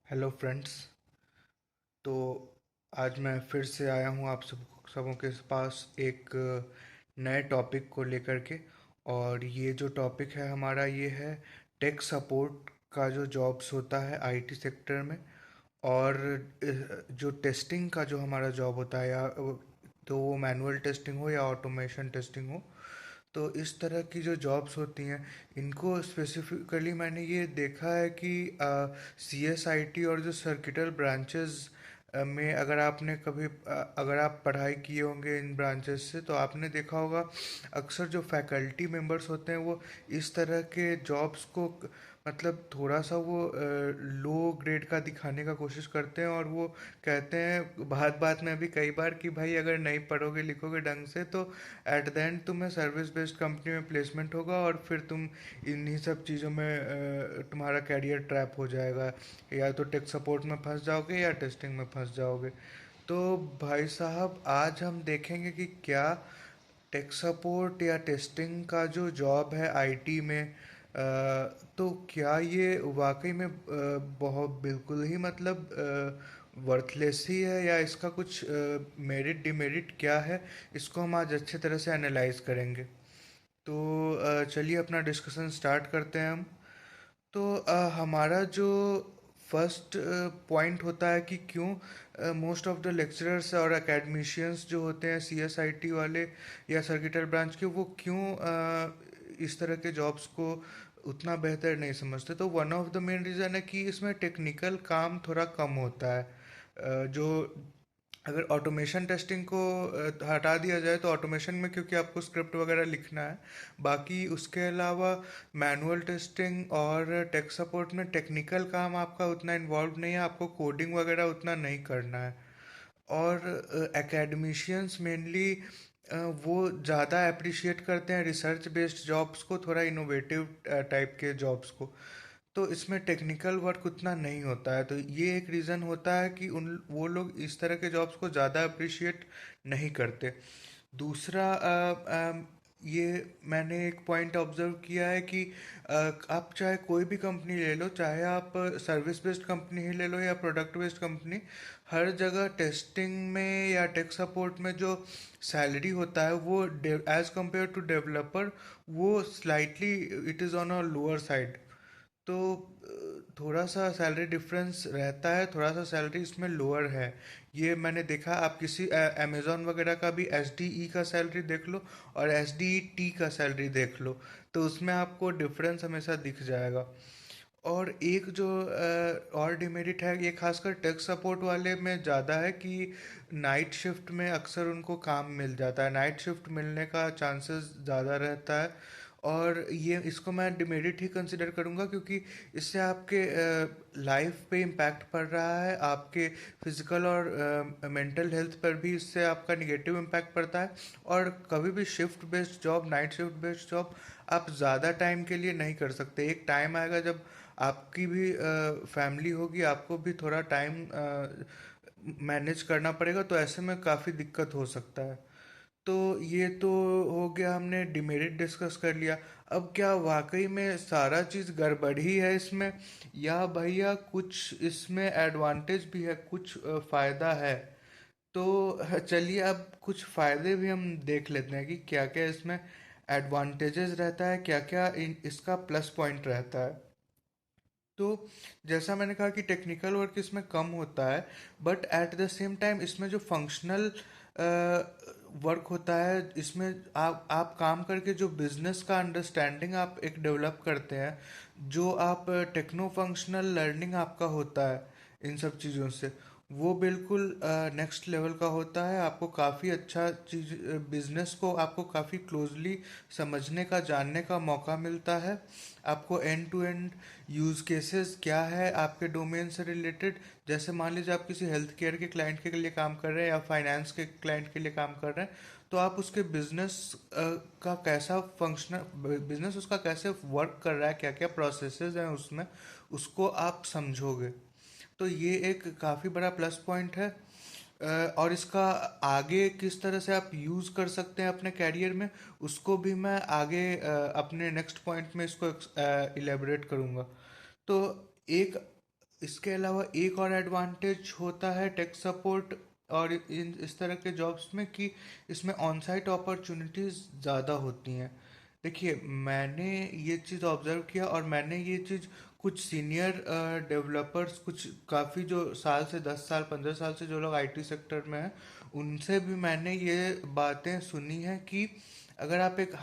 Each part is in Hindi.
Hello friends. तो आज मैं फिर से आया हूँ आप सबों के पास एक नए टॉपिक को लेकर के। और ये जो टॉपिक है हमारा ये है टेक सपोर्ट का जो जॉब्स होता है आईटी सेक्टर में। और जो टेस्टिंग का जो हमारा जॉब होता है तो वो मैनुअल टेस्टिंग हो या ऑटोमेशन टेस्टिंग हो। तो इस तरह की जो जॉब्स होती हैं इनको स्पेसिफिकली मैंने ये देखा है कि सी एस आई टी और जो सर्किटल ब्रांचेस में अगर आप पढ़ाई किए होंगे इन ब्रांचेस से तो आपने देखा होगा अक्सर जो फैकल्टी मेंबर्स होते हैं वो इस तरह के जॉब्स को मतलब थोड़ा सा वो लो ग्रेड का दिखाने का कोशिश करते हैं। और वो कहते हैं बात बात में भी कई बार कि भाई अगर नहीं पढ़ोगे लिखोगे ढंग से तो एट द एंड तुम्हें सर्विस बेस्ड कंपनी में प्लेसमेंट होगा और फिर तुम इन्हीं सब चीज़ों में तुम्हारा कैरियर ट्रैप हो जाएगा। या तो टेक सपोर्ट में फंस जाओगे या टेस्टिंग में फंस जाओगे। तो भाई साहब आज हम देखेंगे कि क्या टेक सपोर्ट या टेस्टिंग का जो जॉब है आईटी में तो क्या ये वाकई में बहुत बिल्कुल ही मतलब वर्थलेस ही है या इसका कुछ मेरिट डिमेरिट क्या है। इसको हम आज अच्छे तरह से एनालाइज करेंगे। तो चलिए अपना डिस्कशन स्टार्ट करते हैं हम। तो हमारा जो फर्स्ट पॉइंट होता है कि क्यों मोस्ट ऑफ द लेक्चरर्स और एकेडमिशियंस जो होते हैं सी एस आई टी वाले या सर्किटल ब्रांच के वो क्यों इस तरह के जॉब्स को उतना बेहतर नहीं समझते। तो one of the main reason है कि इसमें टेक्निकल काम थोड़ा कम होता है। जो अगर ऑटोमेशन टेस्टिंग को हटा दिया जाए तो ऑटोमेशन में क्योंकि आपको स्क्रिप्ट वगैरह लिखना है। बाकी उसके अलावा मैनुअल टेस्टिंग और टेक सपोर्ट में टेक्निकल काम आपका उतना इन्वॉल्व नहीं है, आपको कोडिंग वगैरह उतना नहीं करना है। और एकेडमिशियंस मेनली वो ज़्यादा अप्रिशिएट करते हैं रिसर्च बेस्ड जॉब्स को, थोड़ा इनोवेटिव टाइप के जॉब्स को। तो इसमें टेक्निकल वर्क उतना नहीं होता है, तो ये एक रीज़न होता है कि उन वो लोग इस तरह के जॉब्स को ज़्यादा अप्रिशिएट नहीं करते। दूसरा ये मैंने एक पॉइंट ऑब्जर्व किया है कि आप चाहे कोई भी कंपनी ले लो, चाहे आप सर्विस बेस्ड कंपनी ही ले लो या प्रोडक्ट बेस्ड कंपनी, हर जगह टेस्टिंग में या टेक सपोर्ट में जो सैलरी होता है वो एज कंपेयर टू डेवलपर वो slightly it is on a lower side. तो थोड़ा सा सैलरी डिफरेंस रहता है, थोड़ा सा सैलरी इसमें लोअर है। ये मैंने देखा, आप किसी अमेज़ॉन वगैरह का भी एच डी ई का सैलरी देख लो और एच डी ई टी का सैलरी देख लो, तो उसमें आपको डिफरेंस हमेशा दिख जाएगा। और एक जो और डिमेरिट है ये खासकर टेक सपोर्ट वाले में ज़्यादा है कि नाइट शिफ्ट में अक्सर उनको काम मिल जाता है, नाइट शिफ्ट मिलने का चांसेस ज़्यादा रहता है। और ये इसको मैं डिमेरिट ही कंसिडर करूँगा क्योंकि इससे आपके लाइफ पे इम्पैक्ट पड़ रहा है, आपके फिजिकल और मेंटल हेल्थ पर भी इससे आपका निगेटिव इम्पैक्ट पड़ता है। और कभी भी shift based job, night shift based job आप ज़्यादा टाइम के लिए नहीं कर सकते। एक टाइम आएगा जब आपकी भी फैमिली होगी, आपको भी थोड़ा टाइम मैनेज करना पड़ेगा, तो ऐसे में काफ़ी दिक्कत हो सकता है। तो ये तो हो गया, हमने डिमेरिट डिस्कस कर लिया। अब क्या वाकई में सारा चीज़ गड़बड़ ही है इसमें या भैया कुछ इसमें एडवांटेज भी है, कुछ फ़ायदा है। तो चलिए अब कुछ फ़ायदे भी हम देख लेते हैं कि क्या क्या इसमें एडवांटेजेस रहता है, क्या क्या इसका प्लस पॉइंट रहता है। तो जैसा मैंने कहा कि टेक्निकल वर्क इसमें कम होता है, but at the same time इसमें जो फंक्शनल वर्क होता है इसमें आप काम करके जो बिजनेस का अंडरस्टैंडिंग आप एक डेवलप करते हैं, जो आप टेक्नो फंक्शनल लर्निंग आपका होता है इन सब चीज़ों से, वो बिल्कुल नेक्स्ट लेवल का होता है। आपको काफ़ी अच्छा चीज़ बिजनेस को आपको काफ़ी क्लोजली समझने का, जानने का मौका मिलता है। आपको end to end use cases क्या है आपके डोमेन से रिलेटेड, जैसे मान लीजिए आप किसी हेल्थ केयर के क्लाइंट के लिए काम कर रहे हैं या फाइनेंस के क्लाइंट के लिए काम कर रहे हैं, तो आप उसके बिजनेस का कैसा फंक्शनल बिजनेस उसका कैसे वर्क कर रहा है, क्या क्या प्रोसेसेस हैं उसमें, उसको आप समझोगे। तो ये एक काफ़ी बड़ा प्लस पॉइंट है। और इसका आगे किस तरह से आप यूज़ कर सकते हैं अपने कैरियर में, उसको भी मैं आगे अपने नेक्स्ट पॉइंट में इसको इलेबोरेट करूँगा। तो एक इसके अलावा एक और एडवांटेज होता है टेक सपोर्ट और इन इस तरह के जॉब्स में कि इसमें ऑन साइट अपॉर्चुनिटीज़ ज़्यादा होती हैं। देखिए, मैंने ये चीज़ ऑब्जर्व किया और मैंने ये चीज़ कुछ सीनियर डेवलपर्स, कुछ काफ़ी जो साल से 10 साल 15 साल से जो लोग आईटी सेक्टर में हैं, उनसे भी मैंने ये बातें सुनी हैं कि अगर आप एक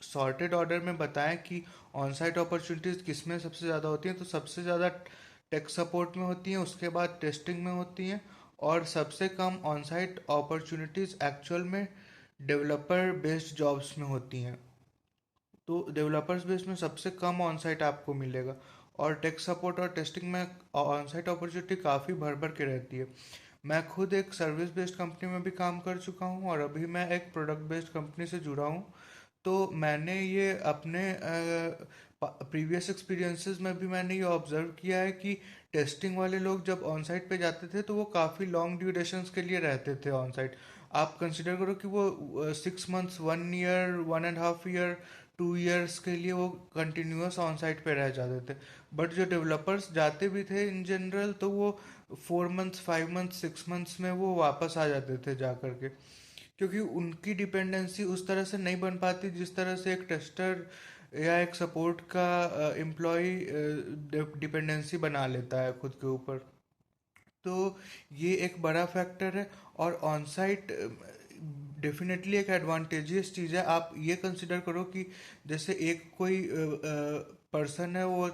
सॉर्टेड ऑर्डर में बताएं कि ऑन साइट अपॉर्चुनिटीज़ किस में सबसे ज़्यादा होती हैं, तो सबसे ज़्यादा टेक सपोर्ट में होती हैं, उसके बाद टेस्टिंग में होती हैं, और सबसे come on site opportunities actual में डेवलपर बेस्ड जॉब्स में होती हैं। तो डेवलपर्स बेस में सबसे कम ऑन साइट आपको मिलेगा, और टेक सपोर्ट और टेस्टिंग में ऑन साइट अपॉर्चुनिटी काफ़ी भर भर के रहती है। मैं खुद एक सर्विस बेस्ड कंपनी में भी काम कर चुका हूँ और अभी मैं एक प्रोडक्ट बेस्ड कंपनी से जुड़ा हूँ। तो मैंने ये अपने प्रीवियस एक्सपीरियंसेस में भी मैंने ये ऑब्जर्व किया है कि टेस्टिंग वाले लोग जब ऑन साइट पे जाते थे तो वो काफ़ी लॉन्ग ड्यूरेशंस के लिए रहते थे ऑन साइट। आप कंसिडर करो कि वो 6 मंथ्स, 1 ईयर, 1.5 ईयर, 2 ईयर्स के लिए वो कंटिन्यूअस ऑन साइट पे रह जाते थे। बट जो डेवलपर्स जाते भी थे इन जनरल, तो वो 4 मंथ्स, 5 मंथ्स, 6 मंथ्स में वो वापस आ जाते थे जा करके, क्योंकि उनकी डिपेंडेंसी उस तरह से नहीं बन पाती जिस तरह से एक टेस्टर या एक सपोर्ट का एम्प्लॉय डिपेंडेंसी बना लेता है खुद के ऊपर। तो ये एक बड़ा फैक्टर है। और ऑन साइट डेफिनेटली एक एडवांटेजियस चीज़ है। आप ये कंसिडर करो कि जैसे एक कोई पर्सन है, वो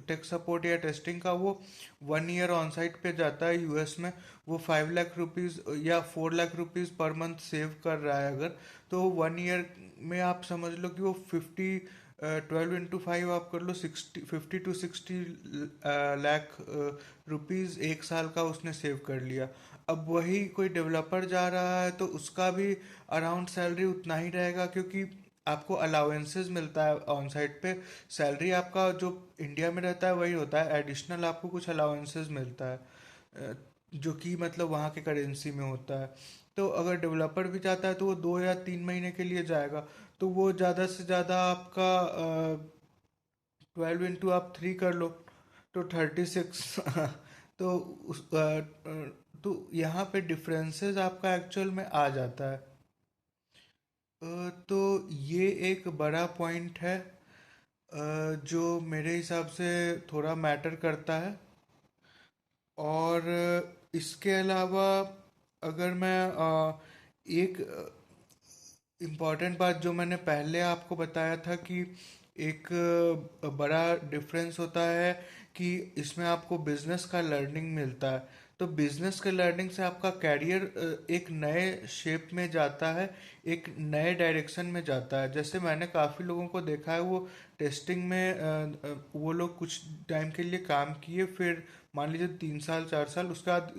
टेक सपोर्ट या टेस्टिंग का, वो 1 ईयर ऑन साइट पे जाता है यूएस में, वो 5 लाख रुपीज़ या 4 lakh rupees per month save कर रहा है अगर, तो 1 ईयर में आप समझ लो कि वो 12 into 5 आप कर लो, 50 to 60 लाख रुपीज़ एक साल का उसने सेव कर लिया। अब वही कोई डेवलपर जा रहा है तो उसका भी अराउंड सैलरी उतना ही रहेगा, क्योंकि आपको अलाउंसेस मिलता है ऑन साइट पे। सैलरी आपका जो इंडिया में रहता है वही होता है, एडिशनल आपको कुछ अलाउंसेस मिलता है, जो कि मतलब वहाँ के करेंसी में होता है। तो अगर डेवलपर भी जाता है तो वो 2 या 3 महीने के लिए जाएगा, तो वो ज़्यादा से ज़्यादा आपका 12 into आप 3 कर लो, तो 36। तो तो यहाँ पे डिफरेंसेस आपका एक्चुअल में आ जाता है। तो ये एक बड़ा पॉइंट है जो मेरे हिसाब से थोड़ा मैटर करता है। और इसके अलावा अगर मैं एक इम्पॉर्टेंट बात जो मैंने पहले आपको बताया था कि एक बड़ा डिफरेंस होता है कि इसमें आपको बिजनेस का लर्निंग मिलता है। तो बिजनेस के लर्निंग से आपका कैरियर एक नए शेप में जाता है, एक नए डायरेक्शन में जाता है। जैसे मैंने काफ़ी लोगों को देखा है, वो टेस्टिंग में वो लोग कुछ टाइम के लिए काम किए, फिर मान लीजिए 3 साल 4 साल, उसके बाद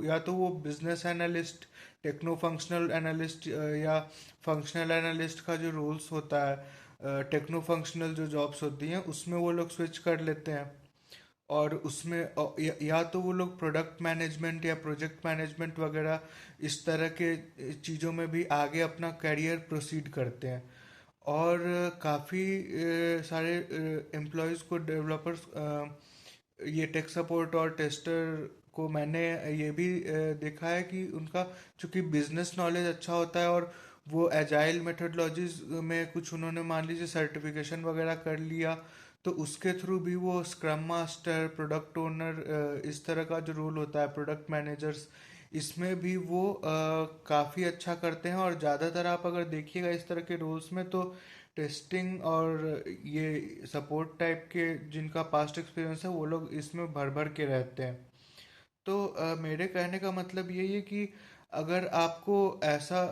या तो वो business analyst, techno functional analyst या फंक्शनल एनालिस्ट का जो रोल्स होता है, टेक्नो फंक्शनल जो जॉब्स होती हैं उसमें वो लोग स्विच कर लेते हैं। और उसमें या तो वो लोग प्रोडक्ट मैनेजमेंट या प्रोजेक्ट मैनेजमेंट वगैरह इस तरह के चीज़ों में भी आगे अपना करियर प्रोसीड करते हैं। और काफ़ी सारे एम्प्लॉयज़ को, डेवलपर्स, ये टेक सपोर्ट और टेस्टर को मैंने ये भी देखा है कि उनका चूंकि बिजनेस नॉलेज अच्छा होता है, और वो एजाइल मेथडोलॉजीज में कुछ उन्होंने मान लीजिए सर्टिफिकेशन वगैरह कर लिया, तो उसके थ्रू भी वो स्क्रम मास्टर, प्रोडक्ट ओनर, इस तरह का जो रोल होता है, प्रोडक्ट मैनेजर्स, इसमें भी वो काफ़ी अच्छा करते हैं। और ज़्यादातर आप अगर देखिएगा इस तरह के रोल्स में, तो टेस्टिंग और ये सपोर्ट टाइप के जिनका पास्ट एक्सपीरियंस है वो लोग इसमें भर भर के रहते हैं। तो मेरे कहने का मतलब यही है कि अगर आपको ऐसा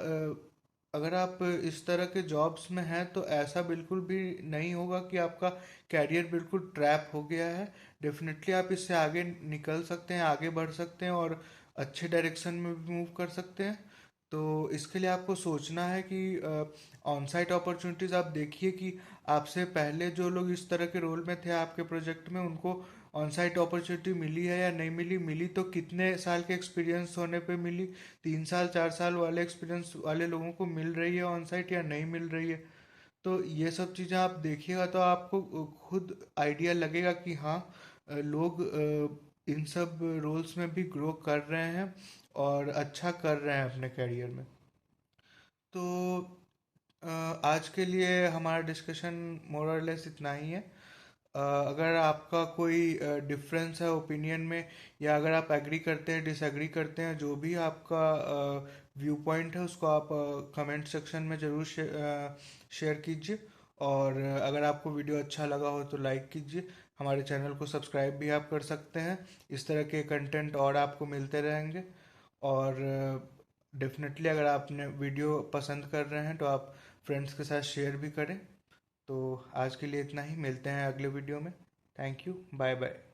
अगर आप इस तरह के जॉब्स में हैं तो ऐसा बिल्कुल भी नहीं होगा कि आपका कैरियर बिल्कुल ट्रैप हो गया है। डेफिनेटली आप इससे आगे निकल सकते हैं, आगे बढ़ सकते हैं और अच्छे डायरेक्शन में भी मूव कर सकते हैं। तो इसके लिए आपको सोचना है कि ऑन साइट अपॉर्चुनिटीज़ आप देखिए कि आपसे पहले जो लोग इस तरह के रोल में थे आपके प्रोजेक्ट में, उनको ऑन साइट अपॉर्चुनिटी मिली है या नहीं मिली, मिली तो कितने साल के एक्सपीरियंस होने पे मिली, 3 साल 4 साल वाले एक्सपीरियंस वाले लोगों को मिल रही है ऑन साइट या नहीं मिल रही है। तो ये सब चीज़ें आप देखिएगा तो आपको खुद आइडिया लगेगा कि हाँ, लोग इन सब रोल्स में भी ग्रो कर रहे हैं और अच्छा कर रहे हैं अपने करियर में। तो आज के लिए हमारा डिस्कशन मोर और लेस इतना ही है। अगर आपका कोई डिफरेंस है ओपिनियन में, या अगर आप एग्री करते हैं डिसएग्री करते हैं, जो भी आपका व्यू पॉइंट है उसको आप कमेंट सेक्शन में ज़रूर शेयर कीजिए। और अगर आपको वीडियो अच्छा लगा हो तो लाइक कीजिए। हमारे चैनल को सब्सक्राइब भी आप कर सकते हैं। इस तरह के कंटेंट और आपको मिलते रहेंगे। और डेफिनेटली अगर आपने वीडियो पसंद कर रहे हैं तो आप फ्रेंड्स के साथ शेयर भी करें। तो आज के लिए इतना ही, मिलते हैं अगले वीडियो में। Thank you, bye bye.